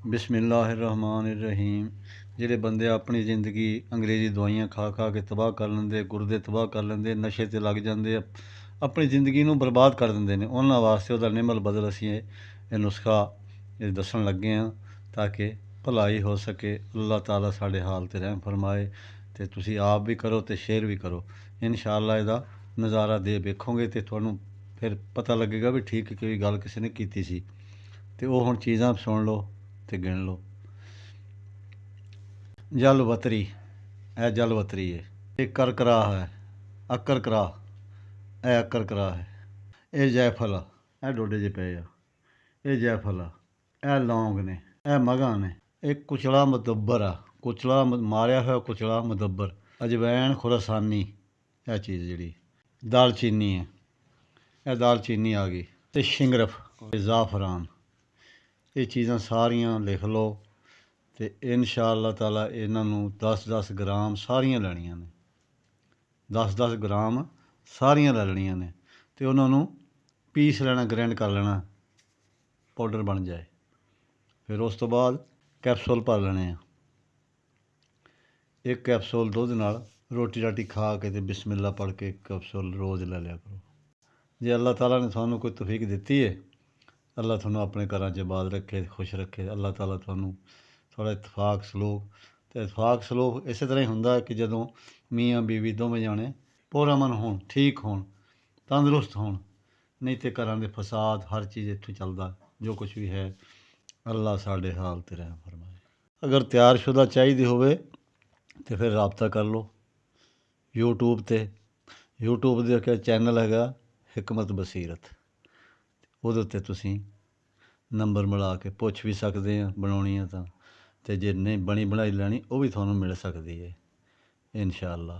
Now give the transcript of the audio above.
बिस्मिल्लाहिर्रहमानिर्रहीम। ਜਿਹੜੇ ਬੰਦੇ ਆਪਣੀ ਜ਼ਿੰਦਗੀ ਅੰਗਰੇਜ਼ੀ ਦਵਾਈਆਂ ਖਾ ਖਾ ਕੇ ਤਬਾਹ ਕਰ ਲੈਂਦੇ, ਗੁਰਦੇ ਤਬਾਹ ਕਰ ਲੈਂਦੇ, ਨਸ਼ੇ 'ਤੇ ਲੱਗ ਜਾਂਦੇ ਆ, ਆਪਣੀ ਜ਼ਿੰਦਗੀ ਨੂੰ ਬਰਬਾਦ ਕਰ ਦਿੰਦੇ ਨੇ, ਉਹਨਾਂ ਵਾਸਤੇ ਉਹਦਾ ਨਿਮਲ ਬਦਲ ਅਸੀਂ ਇਹ ਨੁਸਖਾ ਇਹ ਦੱਸਣ ਲੱਗੇ ਹਾਂ ਤਾਂ ਕਿ ਭਲਾਈ ਹੋ ਸਕੇ। ਅੱਲਾਹ ਤਾਲਾ ਸਾਡੇ ਹਾਲ 'ਤੇ ਰਹਿਮ ਫਰਮਾਏ ਅਤੇ ਤੁਸੀਂ ਆਪ ਵੀ ਕਰੋ ਅਤੇ ਸ਼ੇਅਰ ਵੀ ਕਰੋ। ਇਨਸ਼ਾ ਅੱਲਾ ਇਹਦਾ ਨਜ਼ਾਰਾ ਦੇ ਵੇਖੋਗੇ ਅਤੇ ਤੁਹਾਨੂੰ ਫਿਰ ਪਤਾ ਲੱਗੇਗਾ ਵੀ ਠੀਕ ਕੋਈ ਗੱਲ ਕਿਸੇ ਨੇ ਕੀਤੀ ਸੀ। ਅਤੇ ਉਹ ਹੁਣ ਚੀਜ਼ਾਂ ਸੁਣ ਲਓ ਅਤੇ ਗਿਣ ਲਓ। ਜਲ ਵਤਰੀ, ਇਹ ਜਲ ਵਤਰੀ ਹੈ। ਇਹ ਕਰਕਰਾ ਹੈ, ਅੱਕਰ ਕਰਾ, ਇਹ ਅੱਕਰ ਕਰਾ ਹੈ। ਇਹ ਜੈਫਲ ਆ, ਇਹ ਡੋਡੇ ਜਿਹੇ ਪਏ ਆ, ਇਹ ਜੈਫਲ ਆ। ਇਹ ਲੌਂਗ ਨੇ, ਇਹ ਮਗਾਂ ਨੇ। ਇਹ ਕੁਚਲਾ ਮੁਦੱਬਰ ਆ, ਕੁਚਲਾ ਮਾਰਿਆ ਹੋਇਆ ਕੁਚਲਾ ਮੁਦੱਬਰ। ਅਜਵੈਣ ਖੁਰਾਸਾਨੀ, ਇਹ ਚੀਜ਼ ਜਿਹੜੀ ਦਾਲਚੀਨੀ ਹੈ, ਇਹ ਦਾਲਚੀਨੀ ਆ ਗਈ। ਅਤੇ ਸ਼ਿੰਗਰਫ, ਜ਼ਾਫਰਾਨ। ਇਹ ਚੀਜ਼ਾਂ ਸਾਰੀਆਂ ਲਿਖ ਲਓ ਅਤੇ ਇਨਸ਼ਾ ਅੱਲਾਹ ਤਾਲਾ ਇਹਨਾਂ ਨੂੰ 10-10 ਗ੍ਰਾਮ ਸਾਰੀਆਂ ਲੈਣੀਆਂ ਨੇ। 10-10 ਗ੍ਰਾਮ ਸਾਰੀਆਂ ਲੈ ਲੈਣੀਆਂ ਨੇ ਅਤੇ ਉਹਨਾਂ ਨੂੰ ਪੀਸ ਲੈਣਾ, ਗ੍ਰੈਂਡ ਕਰ ਲੈਣਾ, ਪਾਊਡਰ ਬਣ ਜਾਏ। ਫਿਰ ਉਸ ਤੋਂ ਬਾਅਦ ਕੈਪਸੂਲ ਭਰ ਲੈਣੇ ਆ। ਇੱਕ ਕੈਪਸੂਲ ਦੁੱਧ ਨਾਲ ਰੋਟੀ ਰਾਟੀ ਖਾ ਕੇ ਅਤੇ ਬਿਸਮਿਲ੍ਲਾ ਪੜ੍ਹ ਕੇ ਕੈਪਸੂਲ ਰੋਜ਼ ਲੈ ਲਿਆ ਕਰੋ। ਜੇ ਅੱਲਾਹ ਤਾਲਾ ਨੇ ਤੁਹਾਨੂੰ ਕੋਈ ਤੌਫੀਕ ਦਿੱਤੀ ਹੈ, ਅੱਲਾਹ ਤੁਹਾਨੂੰ ਆਪਣੇ ਘਰਾਂ 'ਚ ਆਬਾਦ ਰੱਖੇ, ਖੁਸ਼ ਰੱਖੇ। ਅੱਲਾਹ ਤਾਲਾ ਤੁਹਾਨੂੰ ਥੋੜ੍ਹਾ ਇਤਫਾਕ ਸਲੂਕ, ਅਤੇ ਇਤਫਾਕ ਸਲੂਕ ਇਸੇ ਤਰ੍ਹਾਂ ਹੀ ਹੁੰਦਾ ਕਿ ਜਦੋਂ ਮੀਆਂ ਬੀਵੀ ਦੋਵੇਂ ਜਾਣੇ ਪੁਰਅਮਨ ਹੋਣ, ਠੀਕ ਹੋਣ, ਤੰਦਰੁਸਤ ਹੋਣ। ਨਹੀਂ ਤਾਂ ਘਰਾਂ ਦੇ ਫਸਾਦ, ਹਰ ਚੀਜ਼ ਇੱਥੋਂ ਚੱਲਦਾ ਜੋ ਕੁਛ ਵੀ ਹੈ। ਅੱਲਾਹ ਸਾਡੇ ਹਾਲ 'ਤੇ ਰਹਿਮ ਫਰਮਾਏ। ਅਗਰ ਤਿਆਰਸ਼ੁਦਾ ਚਾਹੀਦੀ ਹੋਵੇ ਤਾਂ ਫਿਰ ਰਾਬਤਾ ਕਰ ਲਓ ਯੂਟਿਊਬ 'ਤੇ। ਯੂਟਿਊਬ ਦੇ ਇੱਕ ਚੈਨਲ ਹੈਗਾ ਹਿਕਮਤ ਬਸੀਰਤ, ਉਹਦੇ ਉੱਤੇ ਤੁਸੀਂ ਨੰਬਰ ਮਿਲਾ ਕੇ ਪੁੱਛ ਵੀ ਸਕਦੇ ਆ ਬਣਾਉਣੀ ਆ ਤਾਂ, ਅਤੇ ਜੇ ਨਹੀਂ ਬਣੀ ਬਣਾਈ ਲੈਣੀ ਉਹ ਵੀ ਤੁਹਾਨੂੰ ਮਿਲ ਸਕਦੀ ਹੈ ਇਨਸ਼ਾ ਅੱਲਾ।